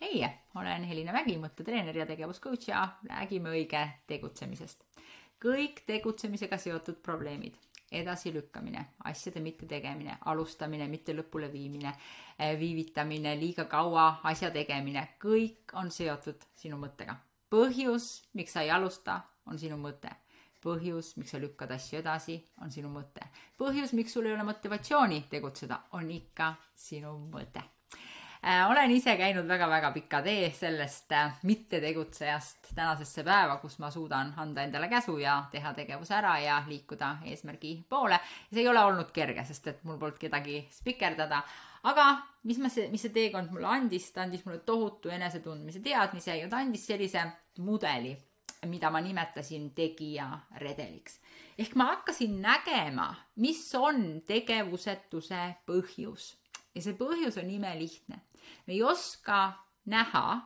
Hei, olen Helina Mägi, mõttetreener ja tegevuscoach ja räägime õige tegutsemisest. Kõik tegutsemisega seotud probleemid, edasilükkamine, asjade mitte tegemine, alustamine, mitte lõpule viimine, viivitamine, liiga kaua asja tegemine, kõik on seotud sinu mõttega. Põhjus, miks sa ei alusta, on sinu mõte. Põhjus, miks sa lükkad asju edasi, on sinu mõte. Põhjus, miks sul ei ole motivatsiooni tegutseda, on ikka sinu mõte. Olen ise käinud väga pika tee sellest mitte tegutsejast tänasesse päeva, kus ma suudan anda endale käsu ja teha tegevuse ära ja liikuda eesmärgi poole. See ei ole olnud kerge, sest et mul polnud kedagi spikerdada. Aga mis see teekond mulle andis? Ta andis mulle tohutu enesetundmise teadmise ja ta andis sellise mudeli, mida ma nimetasin tegija redeliks. Ehk ma hakkasin nägema, mis on tegevusetuse põhjus. Ja see põhjus on imelihtne. Me ei oska näha,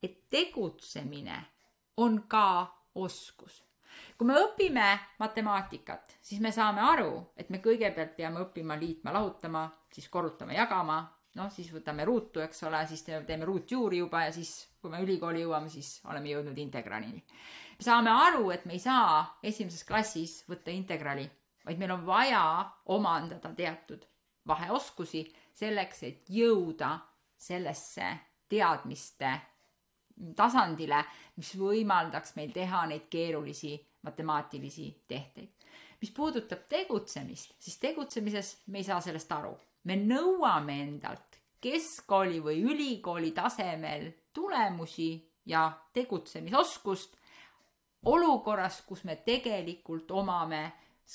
et tegutsemine on ka oskus. Kui me õpime matemaatikat, siis me saame aru, et me kõigepealt peame õppima liitma, lahutama, siis korrutama, jagama, siis võtame ruutu, eks ole, siis teeme ruutjuuri juba ja siis, kui me ülikooli jõuame, siis oleme jõudnud integralini. Me saame aru, et me ei saa esimeses klassis võtta integrali, vaid meil on vaja omandada teatud vaheoskusi selleks, et jõuda sellesse teadmiste tasandile, mis võimaldaks meil teha neid keerulisi matemaatilisi tehteid. Mis puudutab tegutsemist, siis tegutsemises me ei saa sellest aru. Me nõuame endalt keskkooli või ülikooli tasemel tulemusi ja tegutsemisoskust olukorras, kus me tegelikult omame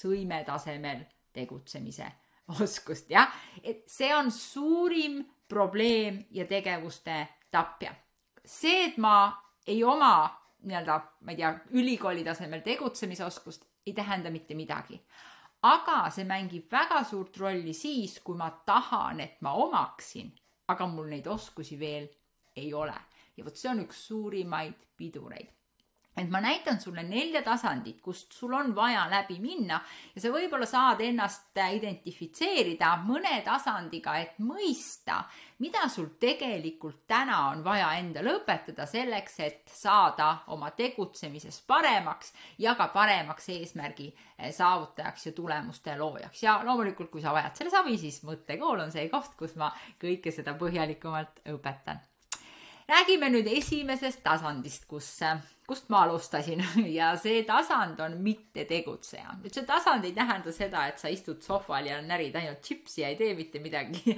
sõimetasemel tegutsemise oskust. Ja? Et see on suurim probleem ja tegevuste tapja. See, et ma ei oma ülikooli tasemel tegutsemisoskust, ei tähenda mitte midagi. Aga see mängib väga suurt rolli siis, kui ma tahan, et ma omaksin, aga mul neid oskusi veel ei ole. Ja võt see on üks suurimaid pidureid. Et ma näitan sulle 4 tasandit, kust sul on vaja läbi minna ja sa võib-olla saad ennast identifitseerida mõne tasandiga, et mõista, mida sul tegelikult täna on vaja endale õpetada selleks, et saada oma tegutsemises paremaks ja ka paremaks eesmärgi saavutajaks ja tulemuste loojaks. Ja loomulikult, kui sa vajad selles abi, siis mõttekool on see koht, kus ma kõike seda põhjalikumalt õpetan. Räägime nüüd esimesest tasandist, kust ma alustasin ja see tasand on mitte tegutseja. Nüüd see tasand ei tähenda seda, et sa istud sohval ja närid ainult chipsi ja ei tee mitte midagi,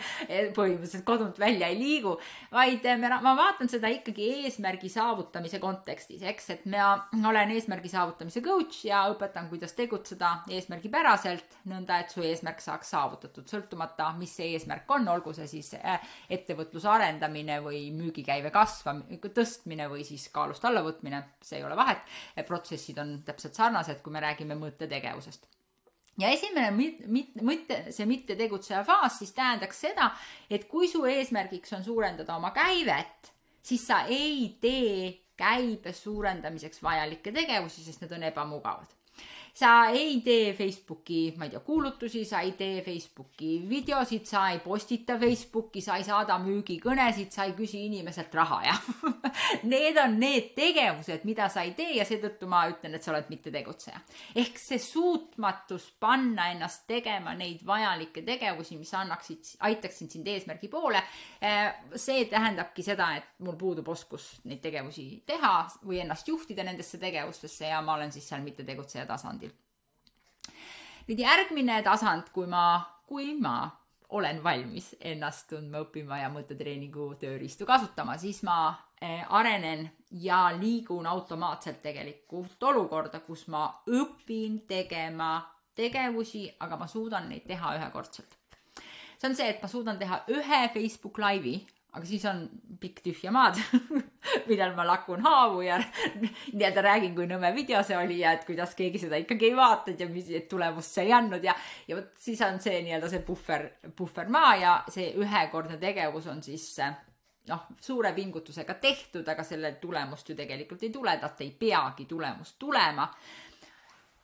põhimõtteliselt kodunt välja ei liigu, vaid ma vaatan seda ikkagi eesmärgi saavutamise kontekstis, eks, et ma olen eesmärgi saavutamise coach ja õpetan, kuidas tegutseda eesmärgi päraselt, nõnda, et su eesmärk saaks saavutatud, sõltumata, mis see eesmärk on, olgu see siis ettevõtluse arendamine või müügikäive tõstmine või siis kaalust allavõtmine. See ei ole vahet, protsessid on täpselt sarnased, kui me räägime mõttetegevusest. Ja esimene see mitte tegutseja faas siis tähendaks seda, et kui su eesmärgiks on suurendada oma käivet, siis sa ei tee käibe suurendamiseks vajalikke tegevusi, sest need on ebamugavad. Sa ei tee Facebooki, kuulutusi, sa ei tee Facebooki videosid, sa ei postita Facebooki, sa ei saada müügikõnesid, sa ei küsi inimeselt raha. Ja need on need tegevused, mida sa ei tee ja seetõttu ma ütlen, et sa oled mitte tegutseja. Ehk see suutmatus panna ennast tegema neid vajalikke tegevusi, mis aitaksid sind eesmärgi poole, see tähendabki seda, et mul puudub oskus neid tegevusi teha või ennast juhtida nendesse tegevustesse ja ma olen siis seal mitte tegutseja tasandil. Nüüd järgmine tasand, kui ma olen valmis ennast tundma, õppima ja mõttetreeningu tööriistu kasutama, siis ma arenen ja liigun automaatselt tegelikult olukorda, kus ma õpin tegema tegevusi, aga ma suudan neid teha ühekordselt. See on see, et ma suudan teha ühe Facebook live'i, aga siis on pikk tühja maad, millal ma lakun haavu ja räägin, kui nõme video see oli ja et kuidas keegi seda ikkagi ei vaatanud ja mis tulemust see ei andnud ja siis on see see puffer maa ja see ühekordne tegevus on siis suure pingutusega tehtud, aga selle tulemust ju tegelikult ei tule, ta ei peagi tulemust tulema.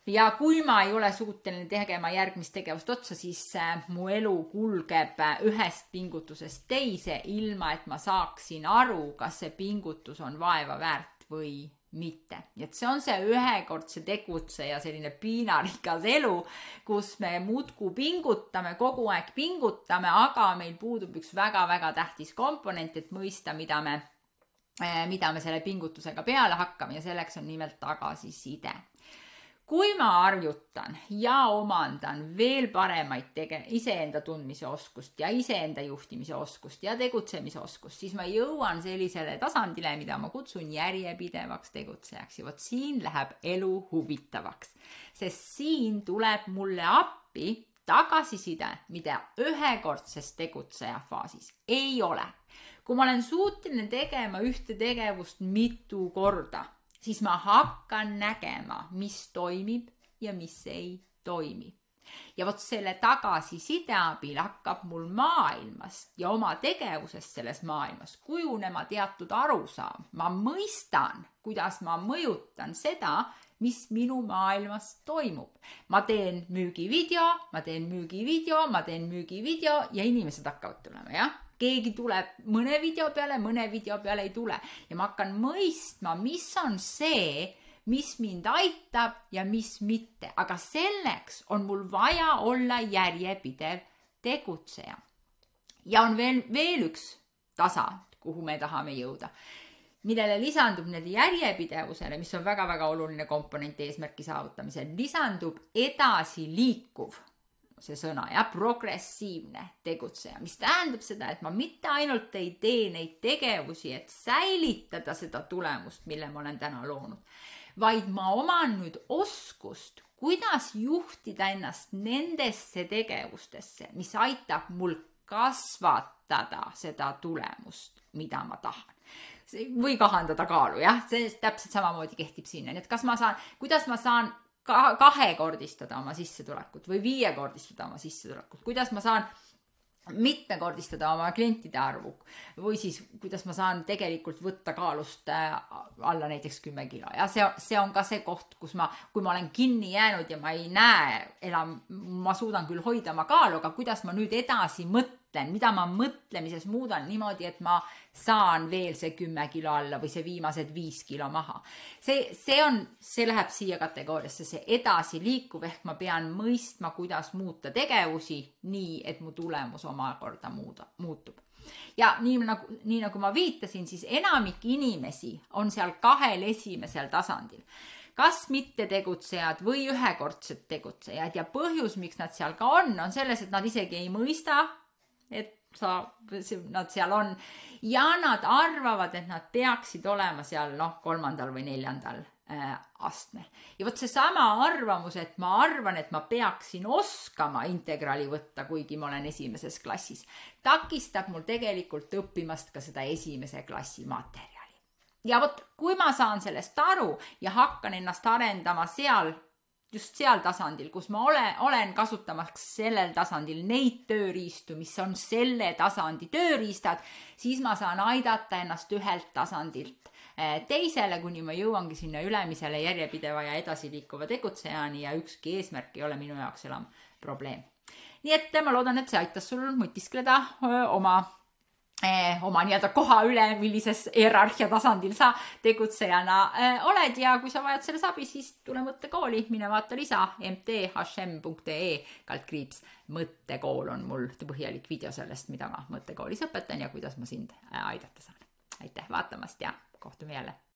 ja kui ma ei ole suuteline tegema järgmist tegevust otsa, siis mu elu kulgeb ühest pingutusest teise, ilma et ma saaksin aru, kas see pingutus on vaeva väärt või mitte. Et see on see ühekordse tegutseja selline piinarikas elu, kus me muudkui pingutame, kogu aeg pingutame, aga meil puudub üks väga-väga tähtis komponent, et mõista, mida me selle pingutusega peale hakkame, ja selleks on nimelt tagasiside. Kui ma harjutan ja omandan veel paremaid iseenda tundmise oskust ja iseenda juhtimise oskust ja tegutsemise oskust, siis ma jõuan sellisele tasandile, mida ma kutsun järjepidevaks tegutsejaks. Ja vot siin läheb elu huvitavaks, sest siin tuleb mulle appi tagasiside, mida ühekordses tegutseja faasis ei ole. Kui ma olen suuteline tegema ühte tegevust mitu korda, siis ma hakkan nägema, mis toimib ja mis ei toimi. Ja vot selle tagasiside abil hakkab mul maailmast ja oma tegevusest selles maailmas kujunema teatud arusaam. Ma mõistan, kuidas ma mõjutan seda, mis minu maailmas toimub. Ma teen müügivideo ja inimesed hakkavad tulema, jah? Keegi tuleb mõne video peale ei tule. Ja ma hakkan mõistma, mis on see, mis mind aitab ja mis mitte. Aga selleks on mul vaja olla järjepidev tegutseja. Ja on veel üks tasa, kuhu me tahame jõuda, millele lisandub järjepidevusele, mis on väga-väga oluline komponent eesmärki saavutamisel, lisandub edasi liikuv, see sõna, ja progressiivne tegutseja, mis tähendab seda, et ma mitte ainult ei tee neid tegevusi, et säilitada seda tulemust, mille ma olen täna loonud, vaid ma oman nüüd oskust, kuidas juhtida ennast nendesse tegevustesse, mis aitab mul kasvatada seda tulemust, mida ma tahan. Või kahandada kaalu, jah, see täpselt samamoodi kehtib sinna. Nii et kuidas ma saan kahekordistada oma sissetulekut või viiekordistada oma sissetulekut, kuidas ma saan mitmekordistada oma klientide arvu või siis kuidas ma saan tegelikult võtta kaalust alla näiteks 10 kilo. Ja see on ka see koht, kui ma olen kinni jäänud ja ma ei näe ma suudan küll hoida oma kaalu, aga kuidas ma nüüd edasi mõtlen, mida ma mõtlemises muudan niimoodi, et ma saan veel see 10 kilo alla või see viimased 5 kilo maha. See läheb siia kategooriasse, see edasi liikuv, ehk ma pean mõistma, kuidas muuta tegevusi nii, et mu tulemus omakorda muutub. Ja nii nagu ma viitasin, siis enamik inimesi on seal kahel esimesel tasandil. Kas mitte tegutsejad või ühekordsed tegutsejad, ja põhjus, miks nad seal ka on selles, et nad isegi ei mõista, et nad seal on, ja nad arvavad, et nad peaksid olema seal 3. või 4. astme. Ja vot see sama arvamus, et ma arvan, et ma peaksin oskama integraali võtta, kuigi ma olen esimeses klassis, takistab mul tegelikult õppimast ka seda esimese klassi materjali. Ja vot, kui ma saan sellest aru ja hakkan ennast arendama just seal tasandil, kus ma olen kasutamaks sellel tasandil neid tööriistu, mis on selle tasandi tööriistad, siis ma saan aidata ennast ühelt tasandilt teisele, kuni ma jõuangi sinna ülemisele järjepideva ja edasiliikuva tegutsejani, ja ükski eesmärk ei ole minu jaoks enam probleem. Nii et ma loodan, et see aitas sul mõtiskleda oma nii-öelda koha üle, millises hierarhia tasandil sa tegutsejana oled, ja kui sa vajad selles abi, siis tule mõttekooli, mine vaata lisa mt.hm.ee/mõttekool on mul põhjalik video sellest, mida ma mõttekoolis õpetan ja kuidas ma sind aidata saan. Aitäh vaatamast ja kohtume jälle!